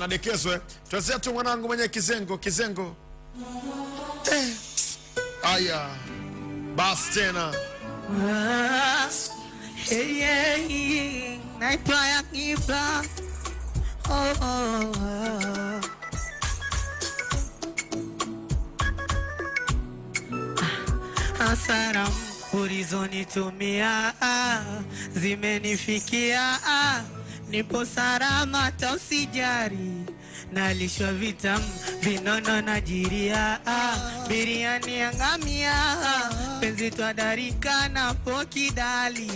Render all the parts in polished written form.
Nadekezwe. Tuanzia tu mwanangu mwenye kizengo. Aya. Bas tena. Naitwa Yakiba. Asalamu ulizonitumia zimenifikia, nipo salama hata usijari, nalishwa vitamu vinono na jiria, biriani ya ngamia, penzi twadarika na pokidali,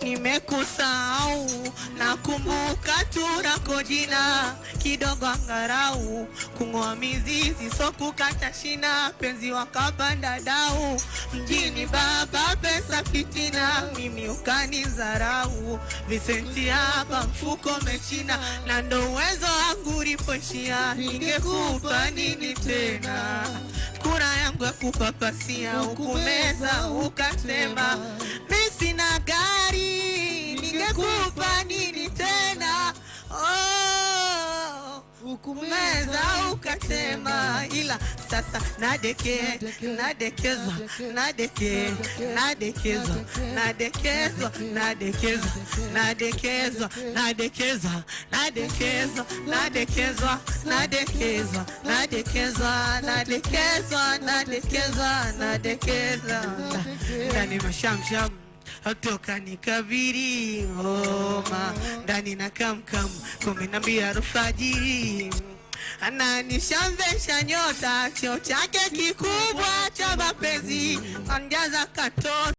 nimekusahau nakumbuka tunako jina, kidogo angarau kung'oa mizizi so kukata shina, penzi wakapanda dau, mjini baba pesa fitina, mimi ukanizarau, visenti hapa mfuko mechina, na ndo uwezo wangu ulipoishia, ningekupa nini tena? Kura yangu ya kupapasia ukumeza ukasema, mimi sina gari, ningekupa nini tena? Ukumeza ukasema, ila sasa nadekezwa ndani mashamsham toka nikabiri homa, ndani na kamkam 12 alfajiri, ananishamvesha nyota, cheo chake kikubwa cha mapenzi anjaza kato.